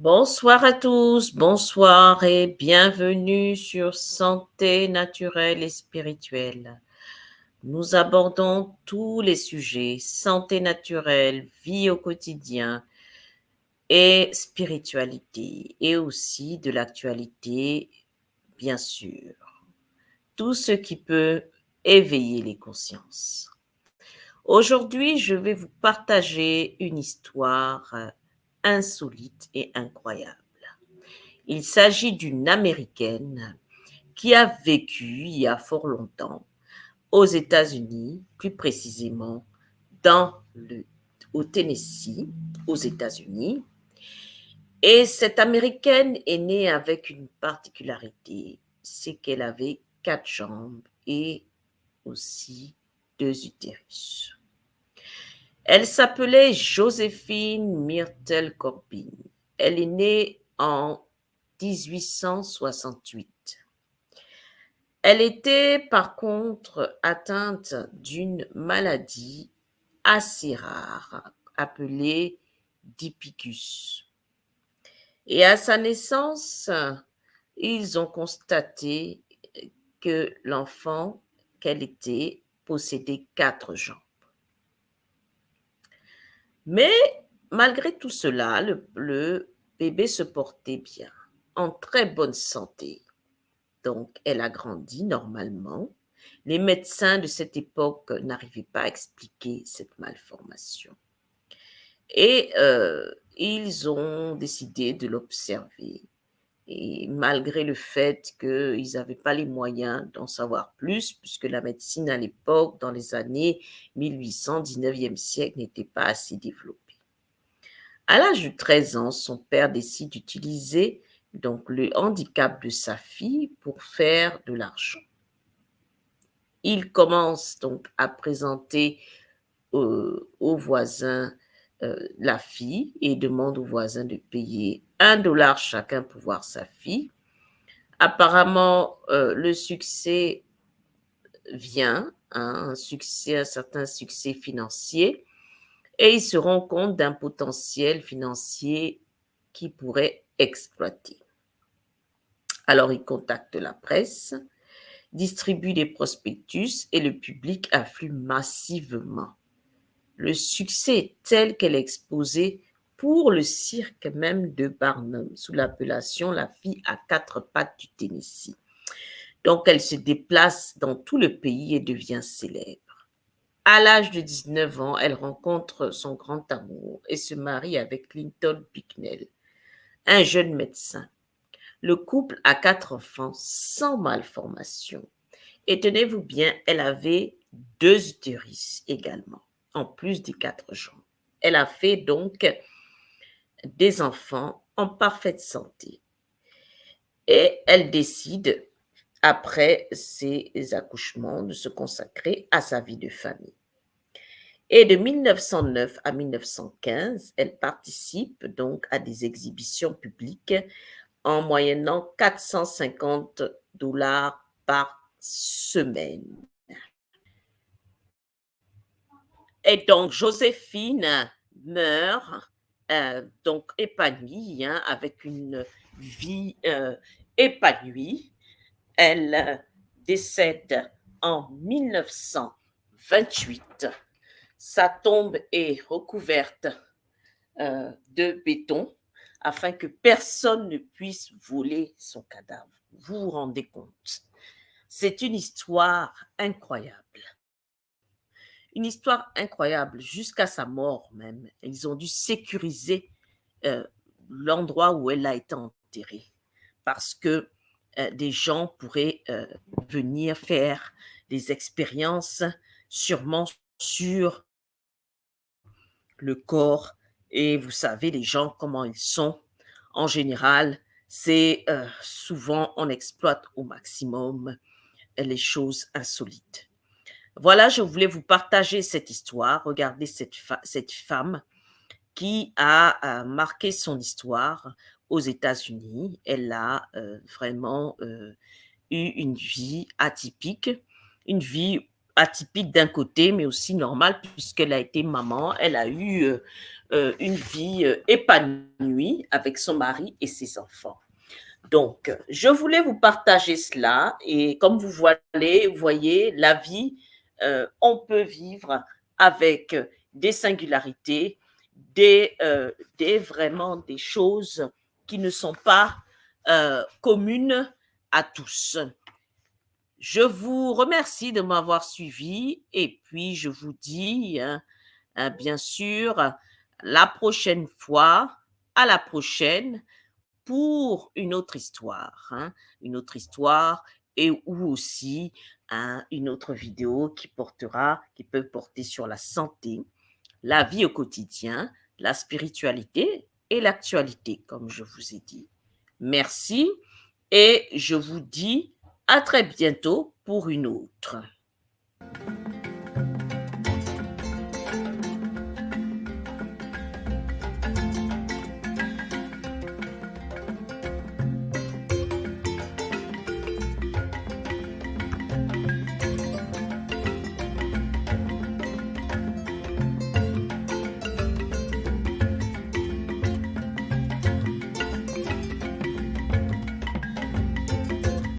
Bonsoir à tous, bonsoir et bienvenue sur Santé naturelle et spirituelle. Nous abordons tous les sujets, santé naturelle, vie au quotidien et spiritualité, et aussi de l'actualité, bien sûr. Tout ce qui peut éveiller les consciences. Aujourd'hui, je vais vous partager une histoire insolite et incroyable. Il s'agit d'une Américaine qui a vécu il y a fort longtemps aux États-Unis, plus précisément au Tennessee, aux États-Unis. Et cette Américaine est née avec une particularité, c'est qu'elle avait 4 jambes et aussi 2 utérus. Elle s'appelait Joséphine Myrtle Corbin. Elle est née en 1868. Elle était par contre atteinte d'une maladie assez rare appelée Dipicus. Et à sa naissance, ils ont constaté que l'enfant qu'elle était possédait 4 jambes. Mais malgré tout cela, le bébé se portait bien, en très bonne santé. Donc, elle a grandi normalement. Les médecins de cette époque n'arrivaient pas à expliquer cette malformation. Et ils ont décidé de l'observer. Et malgré le fait qu'ils n'avaient pas les moyens d'en savoir plus, puisque la médecine à l'époque, dans les années 1800, 19e siècle, n'était pas assez développée. À l'âge de 13 ans, son père décide d'utiliser donc le handicap de sa fille pour faire de l'argent. Il commence donc à présenter aux voisins la fille et demande aux voisins de payer $1 chacun pour voir sa fille. Apparemment, le succès vient, un certain succès financier, et il se rend compte d'un potentiel financier qu'il pourrait exploiter. Alors, il contacte la presse, distribue des prospectus et le public afflue massivement. Le succès est tel qu'elle est exposée pour le cirque même de Barnum, sous l'appellation La fille à 4 pattes du Tennessee. Donc, elle se déplace dans tout le pays et devient célèbre. À l'âge de 19 ans, elle rencontre son grand amour et se marie avec Clinton Bicknell, un jeune médecin. Le couple a 4 enfants sans malformation. Et tenez-vous bien, elle avait 2 utérus également, en plus des 4 jambes. Elle a fait donc des enfants en parfaite santé. Et elle décide, après ses accouchements, de se consacrer à sa vie de famille. Et de 1909 à 1915, elle participe donc à des exhibitions publiques en moyennant $450 par semaine. Et donc, Joséphine meurt donc épanouie, hein, avec une vie épanouie. Elle décède en 1928. Sa tombe est recouverte de béton afin que personne ne puisse voler son cadavre. Vous vous rendez compte? C'est une histoire incroyable. Une histoire incroyable jusqu'à sa mort même. Ils ont dû sécuriser l'endroit où elle a été enterrée parce que des gens pourraient venir faire des expériences sûrement sur le corps. Et vous savez, les gens, comment ils sont. En général, c'est souvent, on exploite au maximum les choses insolites. Voilà, je voulais vous partager cette histoire. Regardez cette femme qui a marqué son histoire aux États-Unis. Elle a vraiment eu une vie atypique, une vie atypique d'un côté, mais aussi normale puisqu'elle a été maman. Elle a eu une vie épanouie avec son mari et ses enfants. Donc, je voulais vous partager cela et comme vous voyez, la vie, on peut vivre avec des singularités, vraiment des choses qui ne sont pas communes à tous. Je vous remercie de m'avoir suivi et puis je vous dis, bien sûr, la prochaine fois, à la prochaine pour une autre histoire, une autre histoire et ou aussi une autre vidéo qui peut porter sur la santé, la vie au quotidien, la spiritualité et l'actualité, comme je vous ai dit. Merci et je vous dis à très bientôt pour une autre.